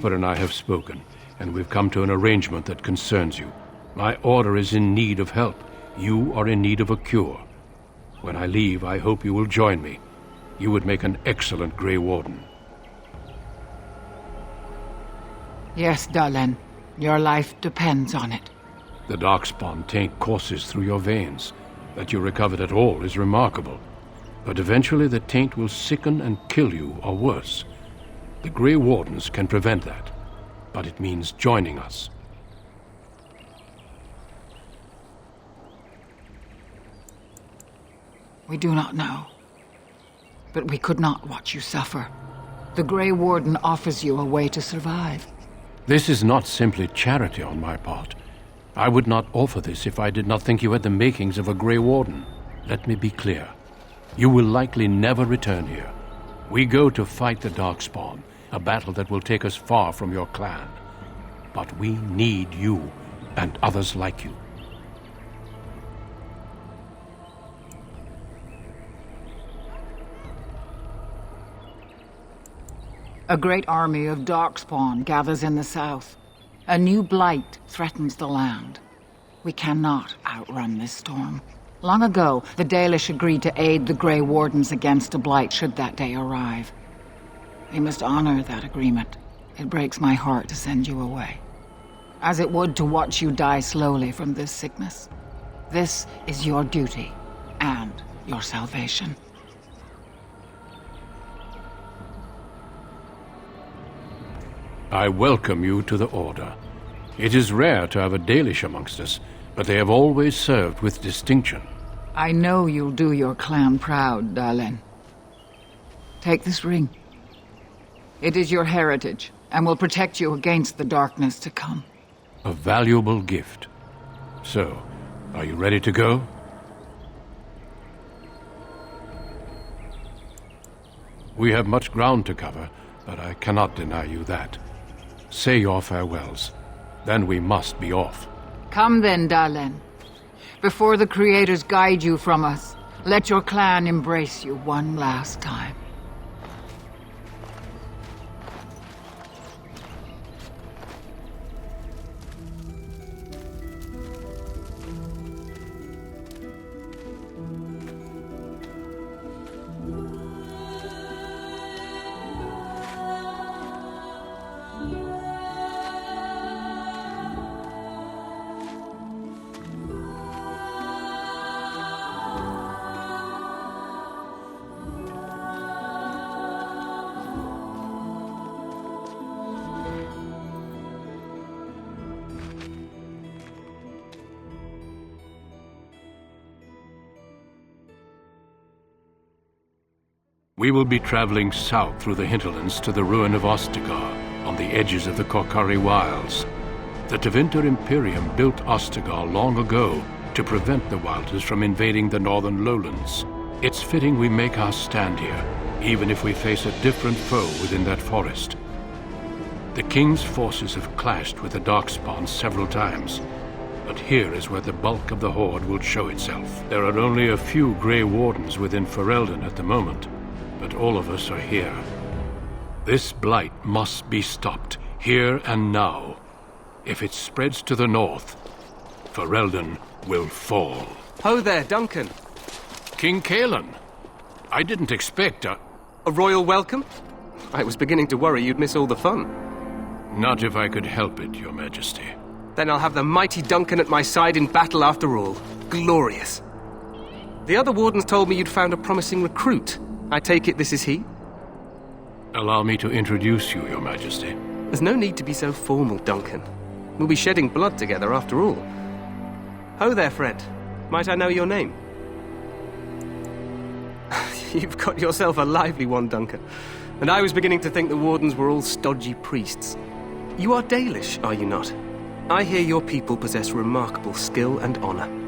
But and I have spoken, and we've come to an arrangement that concerns you. My order is in need of help. You are in need of a cure. When I leave, I hope you will join me. You would make an excellent Grey Warden. Yes, Duncan. Your life depends on it. The Darkspawn taint courses through your veins. That you recovered at all is remarkable. But eventually the taint will sicken and kill you, or worse. The Grey Wardens can prevent that, but it means joining us. We do not know. But we could not watch you suffer. The Grey Warden offers you a way to survive. This is not simply charity on my part. I would not offer this if I did not think you had the makings of a Grey Warden. Let me be clear. You will likely never return here. We go to fight the Darkspawn, a battle that will take us far from your clan. But we need you, and others like you. A great army of Darkspawn gathers in the south. A new blight threatens the land. We cannot outrun this storm. Long ago, the Dalish agreed to aid the Grey Wardens against a blight should that day arrive. We must honor that agreement. It breaks my heart to send you away, as it would to watch you die slowly from this sickness. This is your duty and your salvation. I welcome you to the Order. It is rare to have a Dalish amongst us, but they have always served with distinction. I know you'll do your clan proud, Duncan. Take this ring. It is your heritage, and will protect you against the darkness to come. A valuable gift. So, are you ready to go? We have much ground to cover, but I cannot deny you that. Say your farewells. Then we must be off. Come then, Duncan. Before the Creators guide you from us, let your clan embrace you one last time. We will be traveling south through the hinterlands to the ruin of Ostagar, on the edges of the Korkari Wilds. The Tevinter Imperium built Ostagar long ago to prevent the Wilders from invading the northern lowlands. It's fitting we make our stand here, even if we face a different foe within that forest. The King's forces have clashed with the Darkspawn several times, but here is where the bulk of the Horde will show itself. There are only a few Grey Wardens within Ferelden at the moment, but all of us are here. This blight must be stopped, here and now. If it spreads to the north, Ferelden will fall. Ho there, Duncan. King Kaelan. I didn't expect a royal welcome? I was beginning to worry you'd miss all the fun. Not if I could help it, Your Majesty. Then I'll have the mighty Duncan at my side in battle after all. Glorious. The other wardens told me you'd found a promising recruit. I take it this is he? Allow me to introduce you, Your Majesty. There's no need to be so formal, Duncan. We'll be shedding blood together after all. Ho there, friend. Might I know your name? You've got yourself a lively one, Duncan. And I was beginning to think the wardens were all stodgy priests. You are Dalish, are you not? I hear your people possess remarkable skill and honor.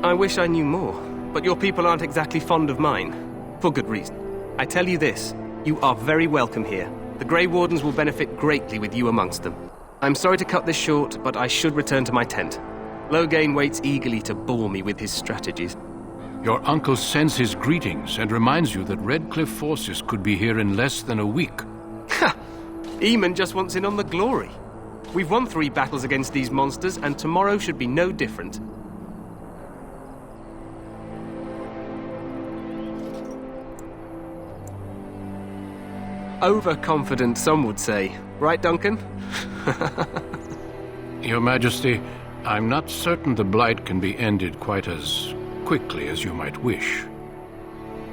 I wish I knew more, but your people aren't exactly fond of mine. For good reason. I tell you this, you are very welcome here. The Grey Wardens will benefit greatly with you amongst them. I'm sorry to cut this short, but I should return to my tent. Loghain waits eagerly to bore me with his strategies. Your uncle sends his greetings and reminds you that Redcliffe forces could be here in less than a week. Ha! Eamon just wants in on the glory. We've won 3 battles against these monsters, and tomorrow should be no different. Overconfident, some would say. Right, Duncan? Your Majesty, I'm not certain the Blight can be ended quite as quickly as you might wish.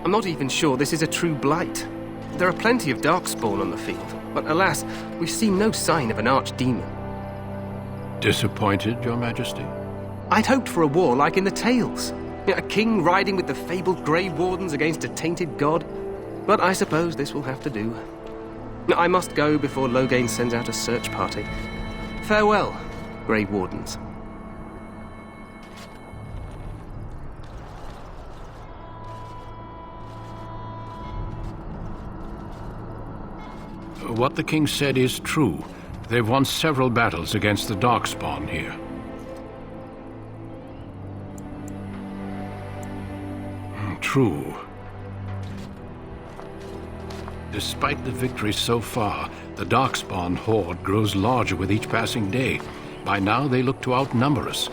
I'm not even sure this is a true blight. There are plenty of Darkspawn on the field, but alas, we've seen no sign of an archdemon. Disappointed, Your Majesty? I'd hoped for a war like in the tales. A king riding with the fabled Grey Wardens against a tainted god. But I suppose this will have to do. I must go before Loghain sends out a search party. Farewell, Grey Wardens. What the king said is true. They've won several battles against the Darkspawn here. True. Despite the victory so far, the Darkspawn horde grows larger with each passing day. By now, they look to outnumber us.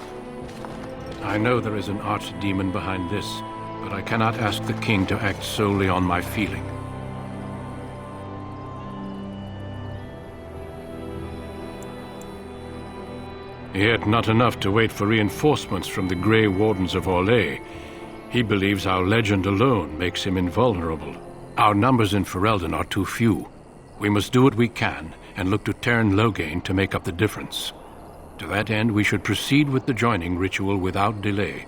I know there is an archdemon behind this, but I cannot ask the king to act solely on my feeling. Yet not enough to wait for reinforcements from the Grey Wardens of Orlais. He believes our legend alone makes him invulnerable. Our numbers in Ferelden are too few. We must do what we can and look to Teyrn Loghain to make up the difference. To that end, we should proceed with the joining ritual without delay.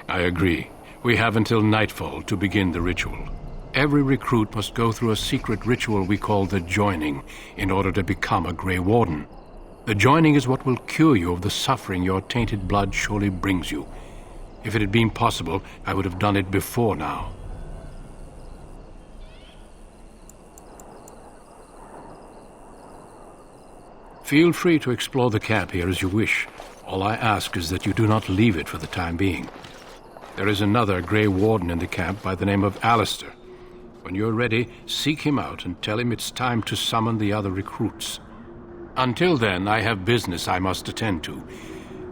I agree. We have until nightfall to begin the ritual. Every recruit must go through a secret ritual we call the Joining in order to become a Grey Warden. The Joining is what will cure you of the suffering your tainted blood surely brings you. If it had been possible, I would have done it before now. Feel free to explore the camp here as you wish. All I ask is that you do not leave it for the time being. There is another Grey Warden in the camp by the name of Alistair. When you're ready, seek him out and tell him it's time to summon the other recruits. Until then, I have business I must attend to.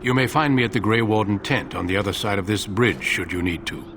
You may find me at the Grey Warden tent on the other side of this bridge, should you need to.